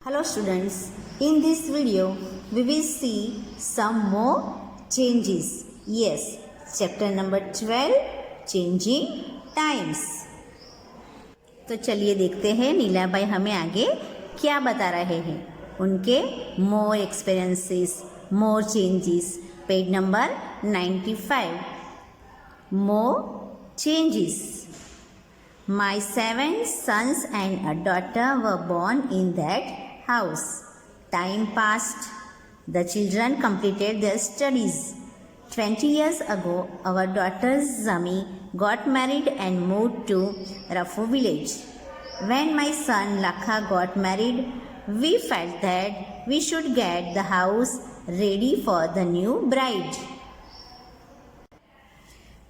Hello students, in this video we will see some more changes. Yes, chapter number 12 Changing Times. तो चलिए देखते हैं नीला भाई हमें आगे क्या बता रहे हैं. उनके more experiences, more changes. Page number 95. More changes. My 7 sons and a daughter were born in that house. Time passed. The children completed their studies. 20 years ago, our daughter Zami got married and moved to Rafu village. When my son Lakha got married, we felt that we should get the house ready for the new bride.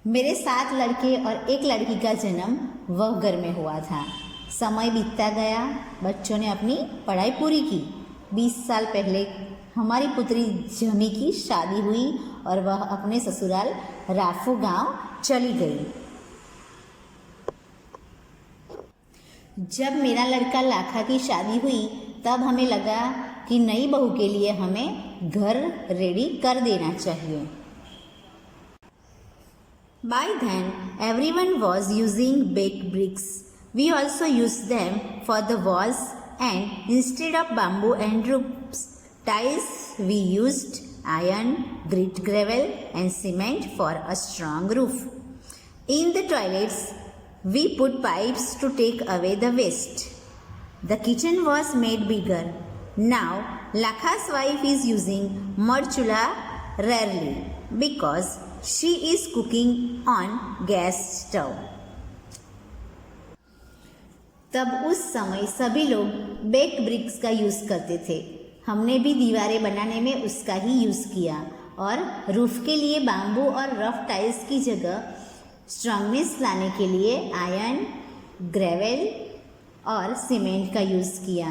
मेरे 7 लड़के और 1 लड़की का जन्म वह घर में हुआ था. समय बीतता गया, बच्चों ने अपनी पढ़ाई पूरी की. 20 साल पहले हमारी पुत्री जमी की शादी हुई और वह अपने ससुराल राफू गांव चली गई. जब मेरा लड़का लाखा की शादी हुई तब हमें लगा कि नई बहू के लिए हमें घर रेडी कर देना चाहिए. By then, everyone was using baked bricks. We also used them for the walls, and instead of bamboo and roofs, tiles, we used iron, grit gravel and cement for a strong roof. In the toilets, we put pipes to take away the waste. The kitchen was made bigger. Now, Lakha's wife is using mud chula rarely because she is cooking on gas stove. तब उस समय सभी लोग bake BRICS का use करते थे. हमने भी दीवारें बनाने में उसका ही यूज़ किया और रूफ के लिए बाम्बू और रफ टाइल्स की जगह स्ट्रॉन्गनेस लाने के लिए आयरन, ग्रेवल और सीमेंट का यूज़ किया.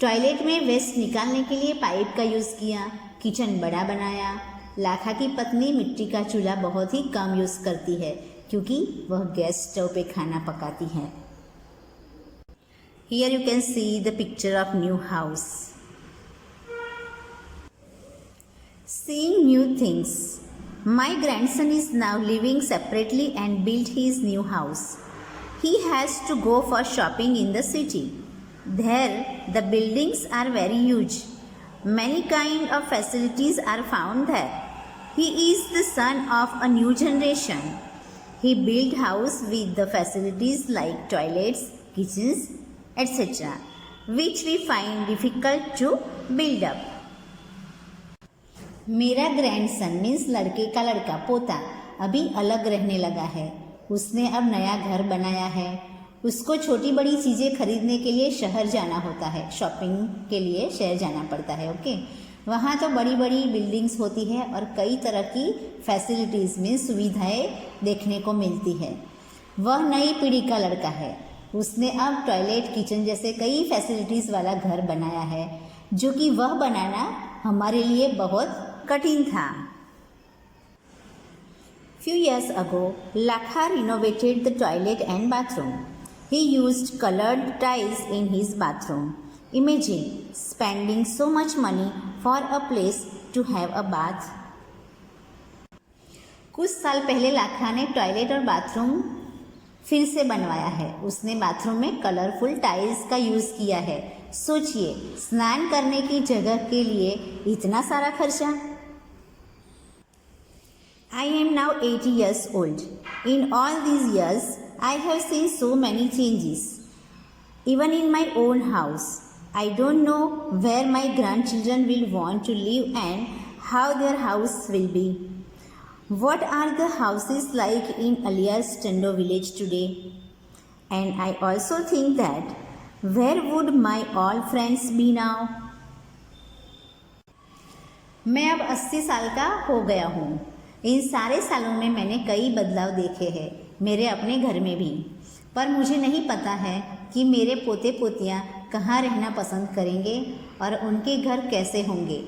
टॉयलेट में वेस्ट निकालने के लिए पाइप का यूज़ किया. किचन बड़ा बनाया. लाखा की पत्नी मिट्टी का चूल्हा बहुत ही कम यूज़ करती है क्योंकि वह गैस स्टोव पे खाना पकाती है. Here you can see the picture of new house. Seeing new things. My grandson is now living separately and built his new house. He has to go for shopping in the city. There the buildings are very huge. Many kind of facilities are found there. He is the son of a new generation. He built house with the facilities like toilets, kitchens, etc., which we find difficult to build up. मेरा grandson means लड़के का लड़का पोता अभी अलग रहने लगा है. उसने अब नया घर बनाया है. उसको छोटी बड़ी चीज़ें खरीदने के लिए शहर जाना होता है. शॉपिंग के लिए शहर जाना पड़ता है. ओके वहाँ तो बड़ी बड़ी बिल्डिंग्स होती है और कई तरह की फैसिलिटीज़ में सुविधाएं देखने को मिलती है. वह नई पीढ़ी का लड़का है. उसने अब टॉयलेट, किचन जैसे कई फैसिलिटीज़ वाला घर बनाया है जो कि वह बनाना हमारे लिए बहुत कठिन था. Few years ago, Lakha renovated the toilet and bathroom. He used colored tiles in his bathroom. Imagine spending so much money for a place to have a bath. कुछ साल पहले लाखा ने टॉयलेट और बाथरूम फिर से बनवाया है. उसने बाथरूम में कलरफुल टाइल्स का यूज़ किया है. सोचिए स्नान करने की जगह के लिए इतना सारा खर्चा. I am now 80 years old. In all these years, I have seen so many changes. Even in my own house, I don't know where my grandchildren will want to live and how their house will be. What are the houses like in Aliya's Tendo village today? And I also think that where would my all friends be now? मैं अब 80 साल का हो गया हूँ. इन सारे सालों में मैंने कई बदलाव देखे हैं, मेरे अपने घर में भी. पर मुझे नहीं पता है कि मेरे पोते पोतियाँ कहाँ रहना पसंद करेंगे और उनके घर कैसे होंगे.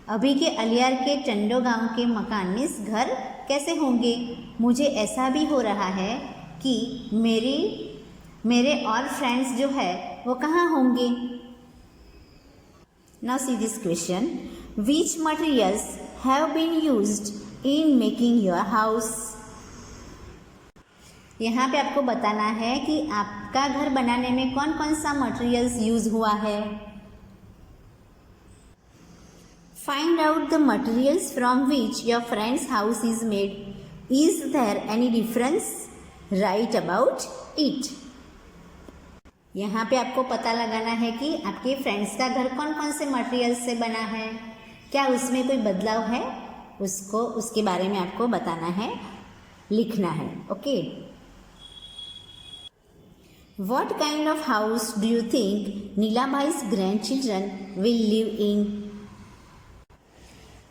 अभी के अलियार के टंडो गांव के मकान मीन्स घर कैसे होंगे. मुझे ऐसा भी हो रहा है कि मेरे और फ्रेंड्स जो है वो कहाँ होंगे. Now see this question. Which materials have been used in making your house? यहाँ पे आपको बताना है कि आपका घर बनाने में कौन कौन सा मटेरियल्स यूज हुआ है. Find out the materials from which your friend's house is made. Is there any difference? Write about it. यहाँ पे आपको पता लगाना है कि आपके फ्रेंड्स का घर कौन कौन से मटेरियल्स से बना है, क्या उसमें कोई बदलाव है, उसके बारे में आपको बताना है, लिखना है. Okay. What kind of house do you think Neelabhai's grandchildren will live in?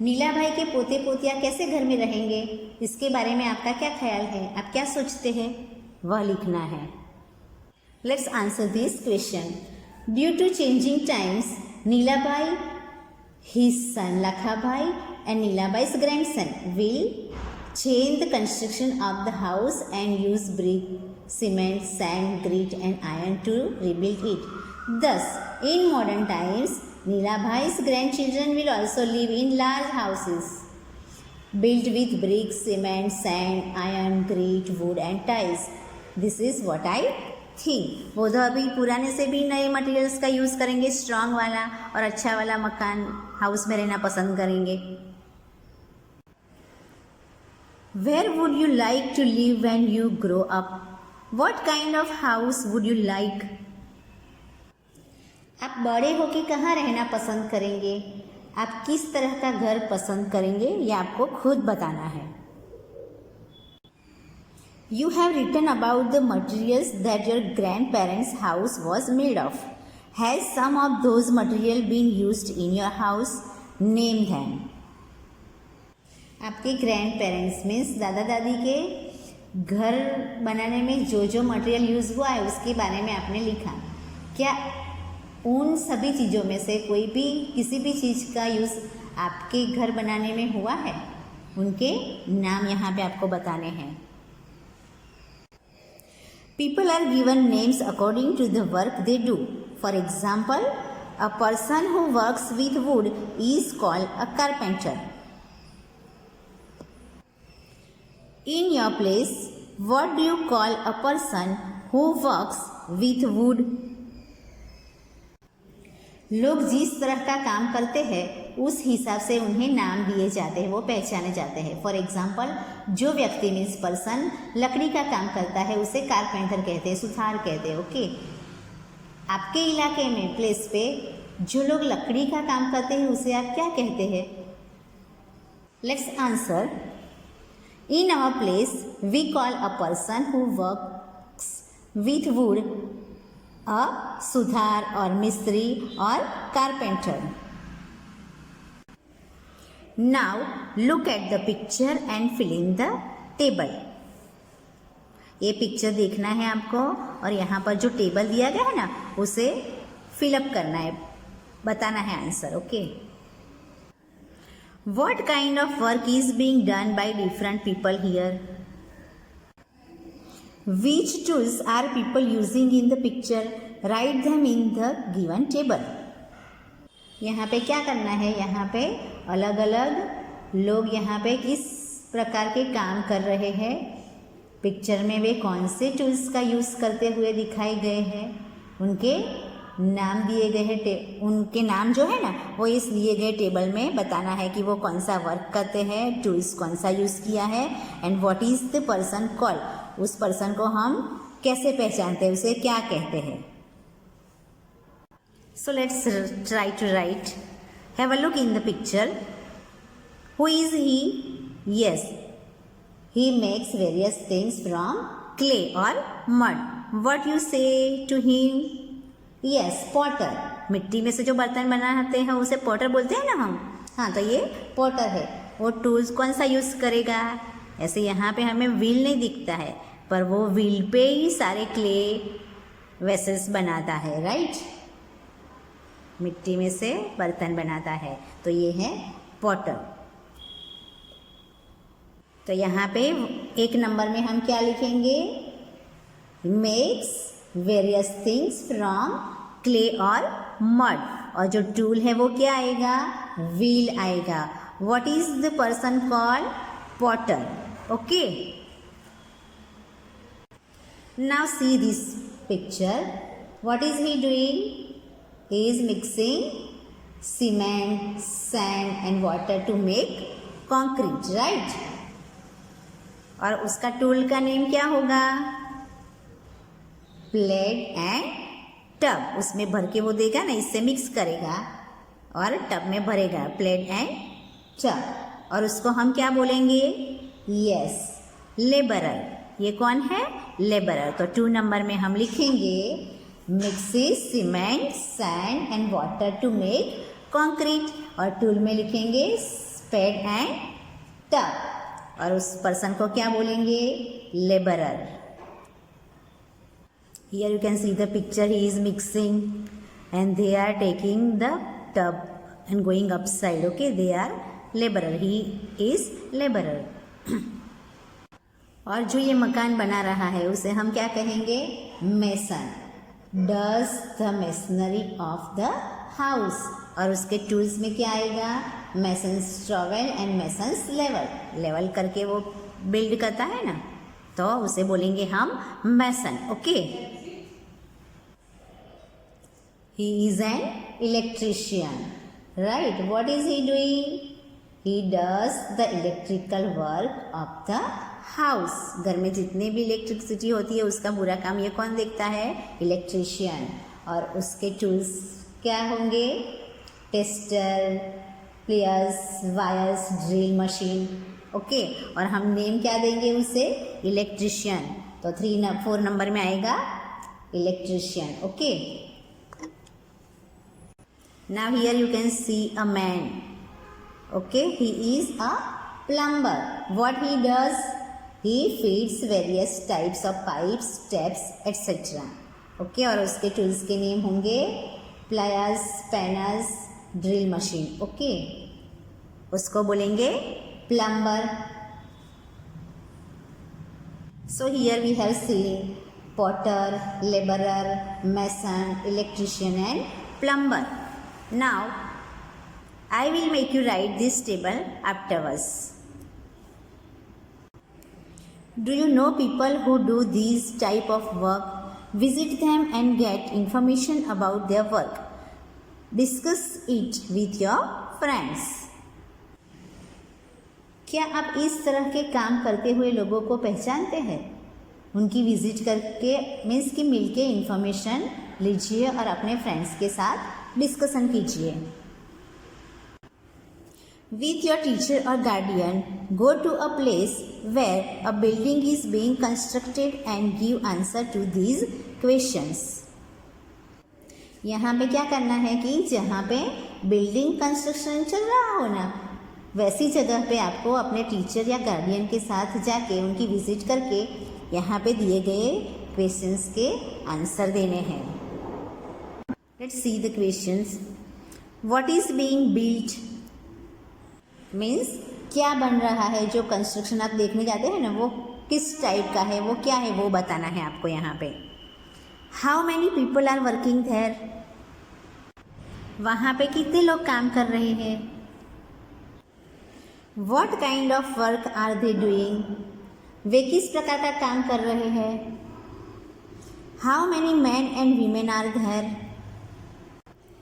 नीला भाई के पोते पोतियाँ कैसे घर में रहेंगे, इसके बारे में आपका क्या ख्याल है, आप क्या सोचते हैं, वह लिखना है. Let's answer this question. Due to changing times, Nilabai, his son Lakhabhai and Neelabhai's grandson will change the construction of the house and use brick, cement, sand, grit and iron to rebuild it. Thus, in modern times, Neelabhai's grandchildren will also live in large houses built with bricks, cement, sand, iron, grit, wood and tiles. This is what I think. वो तो अभी पुराने से भी नए materials का use करेंगे, strong वाला और अच्छा वाला मकान हाउस में रहना पसंद करेंगे. Where would you like to live when you grow up? What kind of house would you like? आप बड़े होके कहाँ रहना पसंद करेंगे, आप किस तरह का घर पसंद करेंगे, ये आपको खुद बताना है. You have written about the materials that your grandparents' house was made of. Has some of those materials been used in your house? Name them. आपके ग्रैंड पेरेंट्स मीन्स दादा दादी के घर बनाने में जो जो मटेरियल यूज़ हुआ है उसके बारे में आपने लिखा. क्या उन सभी चीज़ों में से कोई भी किसी भी चीज़ का यूज़ आपके घर बनाने में हुआ है, उनके नाम यहाँ पे आपको बताने हैं. People are given names according to the work they do. For example, a person who works with wood is called a carpenter. In your place, what do you call a person who works with wood? लोग जिस तरह का काम करते हैं उस हिसाब से उन्हें नाम दिए जाते हैं, वो पहचाने जाते हैं. फॉर एग्जाम्पल, जो व्यक्ति मीन्स पर्सन लकड़ी का काम करता है उसे कारपेंटर कहते हैं, सुथार कहते हैं. ओके. आपके इलाके में प्लेस पे जो लोग लकड़ी का काम करते हैं उसे आप क्या कहते हैं? Let's answer. In our place we call a person who works with wood a suthar और मिस्त्री और carpenter. Now look at the picture and fill in the table. ये पिक्चर देखना है आपको और यहाँ पर जो टेबल दिया गया है ना उसे फिलअप करना है, बताना है answer. Okay. What kind of work is being done by different people here? Which tools are people using in the picture? Write them in the given table. यहाँ पे क्या करना है, यहाँ पे अलग अलग लोग यहाँ पे किस प्रकार के काम कर रहे हैं, पिक्चर में वे कौन से टूल्स का यूज़ करते हुए दिखाए गए हैं, उनके नाम दिए गए हैं. उनके नाम जो है ना वो इस दिए गए टेबल में बताना है कि वो कौन सा वर्क करते हैं, टूल्स कौन सा यूज़ किया है, and what is the person call, उस पर्सन को हम कैसे पहचानते हैं, उसे क्या कहते हैं. So let's try to write. Have a look in the picture. Who is he? Yes, he makes various things from clay और mud. What you say to him? Yes, potter. मिट्टी में से जो बर्तन बनाते हैं उसे पॉटर बोलते हैं ना हम. हाँ, तो ये पॉटर है. वो टूल्स कौन सा यूज़ करेगा? ऐसे यहाँ पे हमें व्हील नहीं दिखता है पर वो व्हील पे ही सारे क्ले वेसल्स बनाता है. राइट, मिट्टी में से बर्तन बनाता है, तो ये है पॉटर. तो यहाँ पे एक नंबर में हम क्या लिखेंगे? Makes various things from clay और मड. और जो टूल है वो क्या आएगा, व्हील आएगा. What is the person called, Potter. Okay, now see this picture. What is he doing, he is mixing cement, sand and water to make concrete, right? और उसका टूल का नेम क्या होगा, प्लेट एंड टब. उसमें भर के वो देगा ना, इससे मिक्स करेगा और टब में भरेगा, प्लेट एंड टब. और उसको हम क्या बोलेंगे, यस, लेबरर. ये कौन है, लेबरर. तो 2 नंबर में हम लिखेंगे mixes cement, sand and water to make concrete. और टूल में लिखेंगे स्पेड एंड टब. और उस पर्सन को क्या बोलेंगे, labourer. Here you can see the picture. He is mixing and they are taking the tub and going upside. Okay, they are labourer. He is labourer. और जो ये मकान बना रहा है उसे हम क्या कहेंगे, mason. Does the masonry of the house. और उसके टूल्स में क्या आएगा, masons trowel and masons level. Level करके वो बिल्ड करता है ना, तो उसे बोलेंगे हम mason. Okay, he is an electrician, right. What is he doing, he does the electrical work of the house. घर में जितने भी इलेक्ट्रिसिटी होती है उसका पूरा काम ये कौन देखता है, इलेक्ट्रिशियन. और उसके टूल्स क्या होंगे, tester, players, wires, drill machine. Okay, और हम नेम क्या देंगे उसे, इलेक्ट्रिशियन. तो 4 नंबर में आएगा electrician. Okay, now here you can see a man. Okay, he is a plumber. What he does, he feeds various types of pipes, taps, etc. Okay, और उसके टूल्स के नेम होंगे pliers, spanners, drill machine. Okay, उसको बोलेंगे plumber. So here we have seen potter, labourer, mason, electrician and plumber. Now I will make you write this table afterwards. Do you know people who do these type of work? Visit them and get information about their work. Discuss it with your friends. क्या आप इस तरह के काम करते हुए लोगों को पहचानते हैं? उनकी विजिट करके मीन्स कि मिलके इन्फॉर्मेशन लीजिए और अपने फ्रेंड्स के साथ डिस्कशन कीजिए. With your teacher or guardian, go to a place where a building is being constructed and give answer to these questions. यहाँ पे क्या करना है कि जहाँ पे बिल्डिंग कंस्ट्रक्शन चल रहा हो ना, वैसी जगह पे आपको अपने टीचर या गार्डियन के साथ जाके उनकी विजिट करके यहाँ पे दिए गए क्वेश्चंस के आंसर देने हैं. Let's see the questions. What is being built means क्या बन रहा है. जो कंस्ट्रक्शन आप देखने जाते हैं ना, वो किस टाइप का है, वो क्या है, वो बताना है आपको यहाँ पे. How many people are working there. वहाँ पे कितने लोग काम कर रहे हैं. What kind of work are they doing. वे किस प्रकार का काम कर रहे हैं. How many men and women are there.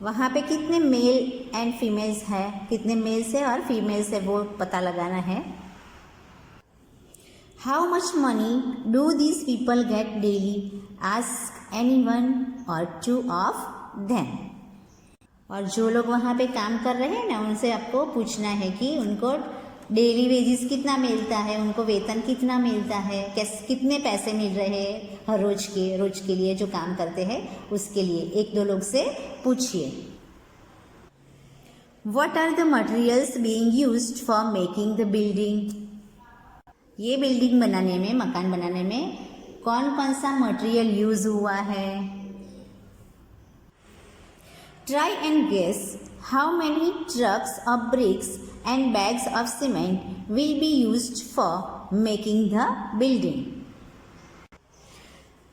वहाँ पे कितने मेल एंड फीमेल्स है, कितने मेल्स है और फीमेल्स है, वो पता लगाना है. How much money do these people get daily. Ask anyone और 2 ऑफ देम. और जो लोग वहाँ पे काम कर रहे हैं ना, उनसे आपको पूछना है कि उनको डेली वेजेस कितना मिलता है, उनको वेतन कितना मिलता है, कितने पैसे मिल रहे हैं हर रोज के लिए जो काम करते हैं उसके लिए. 1-2 लोग से पूछिए. What are the materials being used for making the building? ये बिल्डिंग बनाने में, मकान बनाने में कौन कौन सा मटेरियल यूज हुआ है. Try and guess how many trucks of bricks and bags of cement will be used for making the building.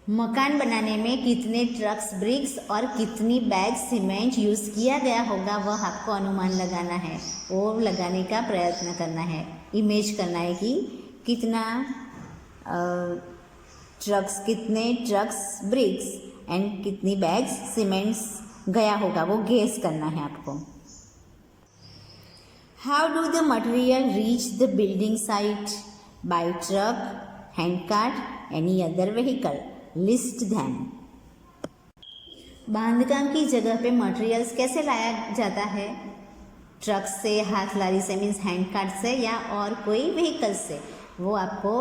मकान बनाने में कितने ट्रक्स ब्रिक्स और कितनी बैग सीमेंट यूज़ किया गया होगा वह आपको अनुमान लगाना है, वो लगाने का प्रयत्न करना है, इमेज करना है कि कितना कितने ट्रक्स ब्रिक्स एंड कितनी बैग्स सीमेंट्स गया होगा, वो गेस करना है आपको। How do the material reach the building site? By truck, hand cart, any other vehicle, list them. बांधकाम की जगह पे मटेरियल्स कैसे लाया जाता है? ट्रक से, हाथ लारी से मीन्स हैंड कार्ट से, या और कोई व्हीकल से, वो आपको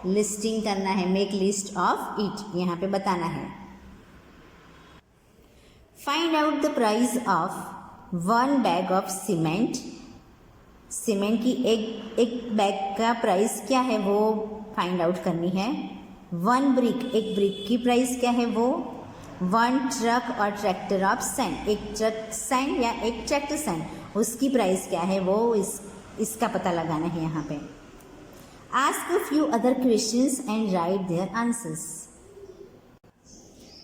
लिस्टिंग करना है, मेक लिस्ट ऑफ इट, यहाँ पे बताना है। Find out the price of 1 bag of cement. Cement की एक बैग का प्राइस क्या है वो फाइंड आउट करनी है। 1 ब्रिक, एक ब्रिक की प्राइस क्या है वो। 1 ट्रक और ट्रैक्टर ऑफ सैंड, एक ट्रक सैंड या एक ट्रैक्टर सैंड, उसकी प्राइस क्या है वो इसका पता लगाना है यहाँ पे। Ask a few other questions and right their answers.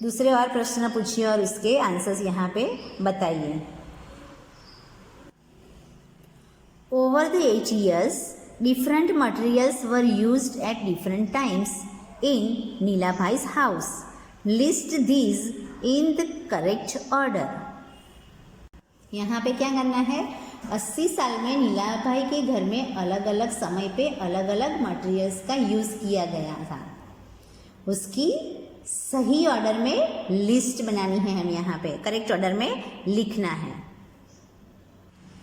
दूसरे और प्रश्न पूछिए और उसके आंसर्स यहाँ पे बताइए। Over the 8 years, different materials were used at different times in Neelabhai's house. List these in the correct order. यहाँ पे क्या करना है? 80 साल में नीलाभाई के घर में अलग अलग समय पे अलग अलग मटेरियल्स का यूज़ किया गया था, उसकी सही ऑर्डर में लिस्ट बनानी है, हम यहाँ पे करेक्ट ऑर्डर में लिखना है।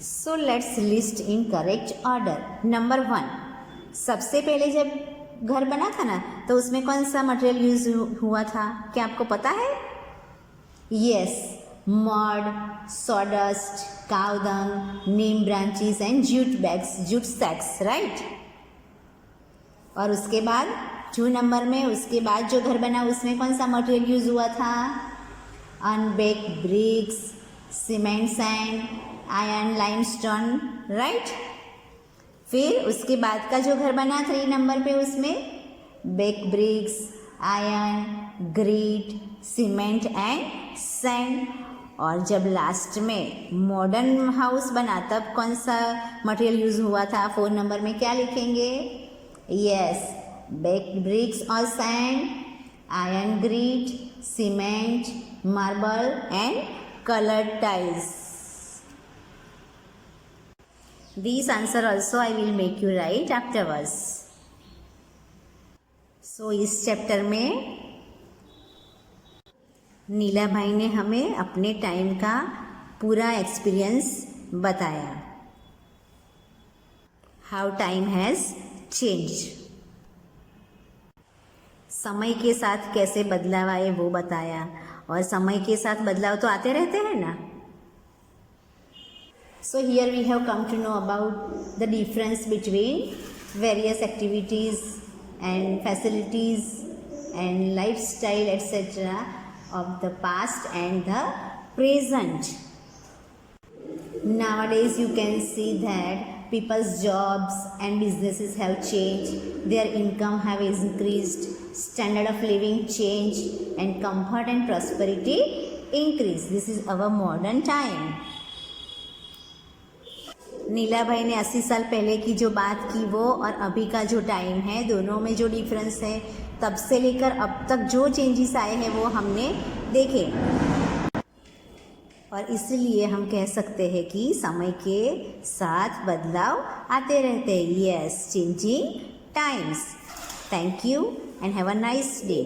So let's list in correct order. Number 1, सबसे पहले जब घर बना था ना तो उसमें कौन सा मटेरियल यूज हुआ था, क्या आपको पता है? Yes, mud, sawdust, cow dung, neem branches and jute bags, jute sacks, right. और उसके बाद 2 नंबर में उसके बाद जो घर बना उसमें कौन सा मटेरियल यूज हुआ था? Unbaked bricks, cement sand, iron, limestone, right. फिर उसके बाद का जो घर बना 3 नंबर पे उसमें bake bricks, iron, grit, cement and sand. और जब लास्ट में मॉडर्न हाउस बना तब कौन सा मटेरियल यूज हुआ था? 4 नंबर में क्या लिखेंगे? यस, बेक ब्रिक्स और sand, iron, grit, cement, marble and coloured tiles. These answer also I will make you write afterwards. So इस चैप्टर में नीलाभाई ने हमें अपने टाइम का पूरा एक्सपीरियंस बताया, हाउ टाइम हैज़ चेंज्ड, समय के साथ कैसे बदलाव आए वो बताया। और समय के साथ बदलाव तो आते रहते हैं ना। So here we have come to know about the difference between various activities and facilities and lifestyle etc. of the past and the present. Nowadays you can see that people's jobs and businesses have changed, their income have increased, standard of living changed and comfort and prosperity increased. This is our modern time. नीलाभाई ने 80 साल पहले की जो बात की वो और अभी का जो टाइम है दोनों में जो डिफरेंस है, तब से लेकर अब तक जो चेंजेस आए हैं वो हमने देखे। और इसलिए हम कह सकते हैं कि समय के साथ बदलाव आते रहते हैं। Yes, changing times. Thank you and have a nice day.